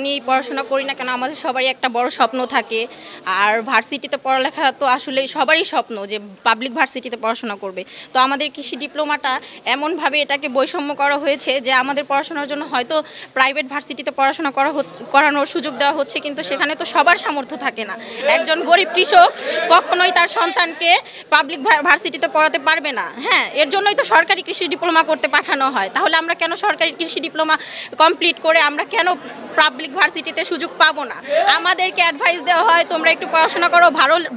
নিয়েই পড়াশোনা করি না কেন আমাদের সবারই একটা বড় স্বপ্ন থাকে। আর ভার্সিটিতে পড়ালেখা তো আসলে সবারই স্বপ্ন যে পাবলিক ভার্সিটিতে পড়াশোনা করবে। তো আমাদের কৃষি ডিপ্লোমাটা এমনভাবে এটাকে বৈষম্য করা হয়েছে যে আমাদের পড়াশোনার জন্য হয়তো প্রাইভেট ভার্সিটিতে পড়াশোনা করানোর সুযোগ দেওয়া হচ্ছে, কিন্তু সেখানে তো সবার সামর্থ্য থাকে না। একজন গরিব কৃষক কখনোই তার সন্তানকে পাবলিক ভার্সিটিতে পড়াতে পারবে না। হ্যাঁ, এর জন্যই তো সরকারি কৃষি ডিপ্লোমা করতে পাঠানো হয়। তাহলে আমরা কেন সরকারি কৃষি ডিপ্লোমা কমপ্লিট করে আমরা কেন পাবলিক ভার্সিটিতে সুযোগ পাবো না? আমাদেরকে অ্যাডভাইস দেওয়া হয় তোমরা একটু পড়াশোনা করো,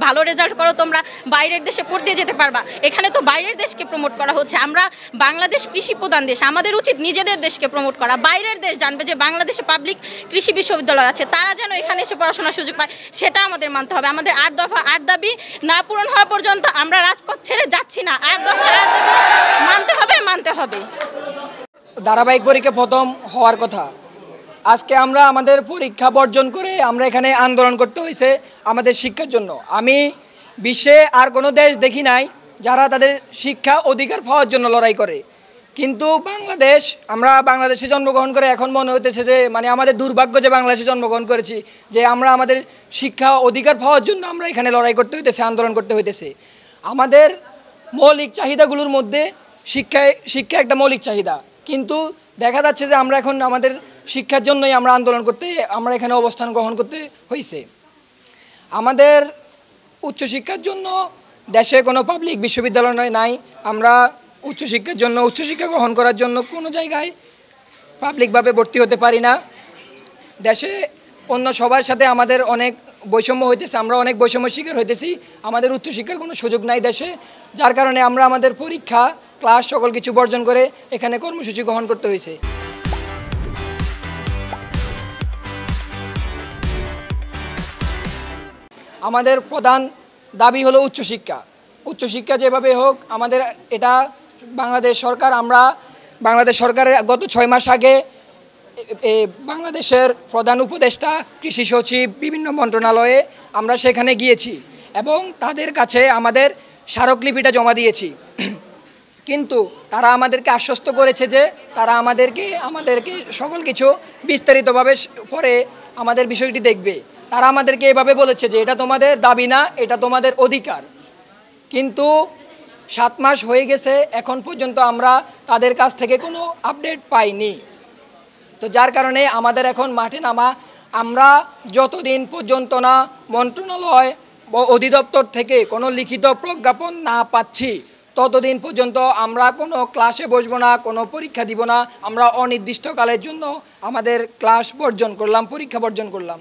ভালো রেজাল্ট করো, তোমরা বাইরের দেশে পড়তে যেতে পারবা। এখানে তো বাইরের দেশকে প্রমোট করা হচ্ছে। আমরা বাংলাদেশ কৃষি প্রধান দেশ, আমাদের উচিত নিজেদের দেশকে প্রমোট করা। বাইরের দেশ জানবে যে বাংলাদেশে পাবলিক কৃষি বিশ্ববিদ্যালয় আছে, তারা যেন এখানে এসে পড়াশোনার সুযোগ পায়, সেটা আমাদের মানতে হবে। আমাদের 8 দফা 8 দাবি না পূরণ হওয়া পর্যন্ত আমরা রাজপথ ছেড়ে যাচ্ছি না। 8 দফা 8 দাবি মানতে হবে। ধারাবাহিক পরীক্ষা প্রথম হওয়ার কথা, আজকে আমরা আমাদের পরীক্ষা বর্জন করে আমরা এখানে আন্দোলন করতে হয়েছে আমাদের শিক্ষার জন্য। আমি বিশ্বে আর কোনো দেশ দেখি নাই যারা তাদের শিক্ষা অধিকার পাওয়ার জন্য লড়াই করে, কিন্তু আমরা বাংলাদেশে জন্মগ্রহণ করে এখন মনে হইতেছে যে মানে আমাদের দুর্ভাগ্য যে বাংলাদেশে জন্মগ্রহণ করেছি, যে আমরা আমাদের শিক্ষা অধিকার পাওয়ার জন্য আমরা এখানে লড়াই করতে হইতেছে, আন্দোলন করতে হইতেছে। আমাদের মৌলিক চাহিদাগুলোর মধ্যে শিক্ষা একটা মৌলিক চাহিদা, কিন্তু দেখা যাচ্ছে যে আমরা এখন আমাদের শিক্ষার জন্যই আমরা আন্দোলন করতে, আমরা এখানে অবস্থান গ্রহণ করতে হয়েছে। আমাদের উচ্চশিক্ষার জন্য দেশে কোনো পাবলিক বিশ্ববিদ্যালয় নাই। আমরা উচ্চশিক্ষার জন্য উচ্চশিক্ষা গ্রহণ করার জন্য কোনো জায়গায় পাবলিকভাবে ভর্তি হতে পারি না। দেশে অন্য সবার সাথে আমাদের অনেক বৈষম্য হইতেছে, আমরা অনেক বৈষম্যের শিকার হইতেছি। আমাদের উচ্চশিক্ষার কোনো সুযোগ নাই দেশে, যার কারণে আমরা আমাদের পরীক্ষা ক্লাস সকল কিছু বর্জন করে এখানে কর্মসূচি গ্রহণ করতে হয়েছে। আমাদের প্রধান দাবি হলো উচ্চশিক্ষা। উচ্চশিক্ষা যেভাবে হোক আমাদের, এটা বাংলাদেশ সরকারের গত 6 মাস আগে বাংলাদেশের প্রধান উপদেষ্টা, কৃষি সচিব, বিভিন্ন মন্ত্রণালয়ে আমরা সেখানে গিয়েছি এবং তাদের কাছে আমাদের স্মারকলিপিটা জমা দিয়েছি। কিন্তু তারা আমাদেরকে আশ্বস্ত করেছে যে তারা আমাদেরকে সকল কিছু বিস্তারিতভাবে পরে আমাদের বিষয়টি দেখবে। তারা আমাদেরকে এভাবে বলেছে যে এটা তোমাদের দাবি না, এটা তোমাদের অধিকার। কিন্তু 7 মাস হয়ে গেছে, এখন পর্যন্ত আমরা তাদের কাছ থেকে কোনো আপডেট পাইনি। তো যার কারণে আমাদের এখন মাঠে নামা, আমরা যতদিন পর্যন্ত না মন্ত্রণালয় অধিদপ্তর থেকে কোনো লিখিত প্রজ্ঞাপন না পাচ্ছি ততদিন পর্যন্ত আমরা কোনো ক্লাসে বসবো না, কোনো পরীক্ষা দিব না। আমরা অনির্দিষ্টকালের জন্য আমাদের ক্লাস বর্জন করলাম, পরীক্ষা বর্জন করলাম।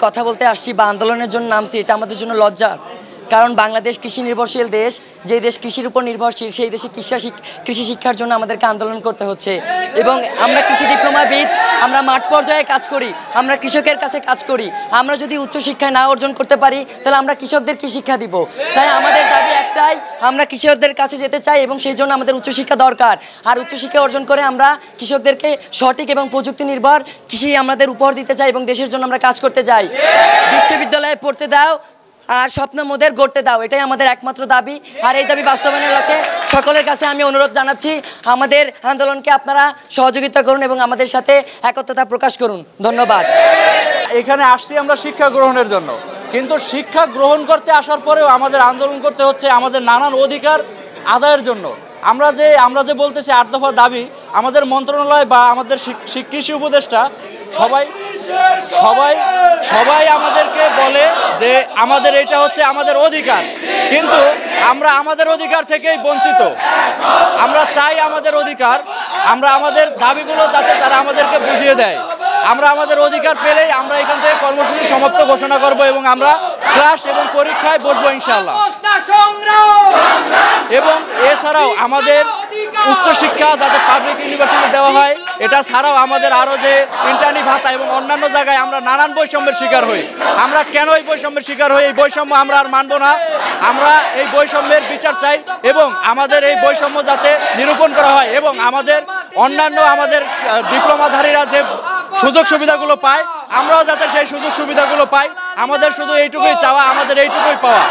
কথা বলতে আসছি বা আন্দোলনের জন্য নামছি, এটা আমাদের জন্য লজ্জার। কারণ বাংলাদেশ কৃষি নির্ভরশীল দেশ, যে দেশ কৃষির উপর নির্ভরশীল, সেই দেশে কৃষি শিক্ষার জন্য আমাদেরকে আন্দোলন করতে হচ্ছে। এবং আমরা কৃষি ডিপ্লোমাবিদ, আমরা মাঠ পর্যায়ে কাজ করি, আমরা কৃষকের কাছে কাজ করি। আমরা যদি উচ্চশিক্ষায় না অর্জন করতে পারি তাহলে আমরা কৃষকদের কি শিক্ষা দিব? তাই আমাদের দাবি একটাই, আমরা কৃষকদের কাছে যেতে চাই এবং সেই জন্য আমাদের উচ্চশিক্ষা দরকার। আর উচ্চশিক্ষা অর্জন করে আমরা কৃষকদেরকে সঠিক এবং প্রযুক্তি নির্ভর কৃষি আমাদের উপহার দিতে চাই এবং দেশের জন্য আমরা কাজ করতে চাই। বিশ্ববিদ্যালয়ে পড়তে দাও আর স্বপ্ন মোদের গড়তে দাও, এটাই আমাদের একমাত্র দাবি। আর এই দাবি বাস্তবায়নের লক্ষ্যে সকলের কাছে আমি অনুরোধ জানাচ্ছি, আমাদের আন্দোলনকে আপনারা সহযোগিতা করুন এবং আমাদের সাথে একত্রতা প্রকাশ করুন। ধন্যবাদ। এখানে আসছি আমরা শিক্ষা গ্রহণের জন্য, কিন্তু শিক্ষা গ্রহণ করতে আসার পরেও আমাদের আন্দোলন করতে হচ্ছে আমাদের নানান অধিকার আদায়ের জন্য। আমরা যে বলতেছি 8 দফা দাবি, আমাদের মন্ত্রণালয় বা আমাদের কৃষি উপদেষ্টা সবাই আমাদেরকে বলে যে আমাদের এটা হচ্ছে আমাদের অধিকার, কিন্তু আমরা আমাদের অধিকার থেকেই বঞ্চিত। আমরা চাই আমাদের অধিকার, আমরা আমাদের দাবিগুলো যাতে তারা আমাদেরকে বুঝিয়ে দেয়। আমরা আমাদের অধিকার পেলেই আমরা এখান থেকে কর্মসূচি সমাপ্ত ঘোষণা করব এবং আমরা ক্লাস এবং পরীক্ষায় বসবো ইনশাআল্লাহ। এবং এছাড়াও আমাদের উচ্চশিক্ষা যাতে পাবলিক ইউনিভার্সিটি দেওয়া হয়, এটা ছাড়াও আমাদের আরও যে ইন্টার্নি ভাতা এবং অন্যান্য জায়গায় আমরা নানান বৈষম্যের শিকার হই। আমরা কেন এই বৈষম্যের শিকার হই? এই বৈষম্য আমরা আর মানব না। আমরা এই বৈষম্যের বিচার চাই এবং আমাদের এই বৈষম্য যাতে নিরূপণ করা হয় এবং আমাদের আমাদের ডিপ্লোমাধারীরা যে সুযোগ সুবিধাগুলো পায়, আমরাও যাতে সেই সুযোগ সুবিধাগুলো পাই। আমাদের শুধু এইটুকুই চাওয়া, আমাদের এইটুকুই পাওয়া।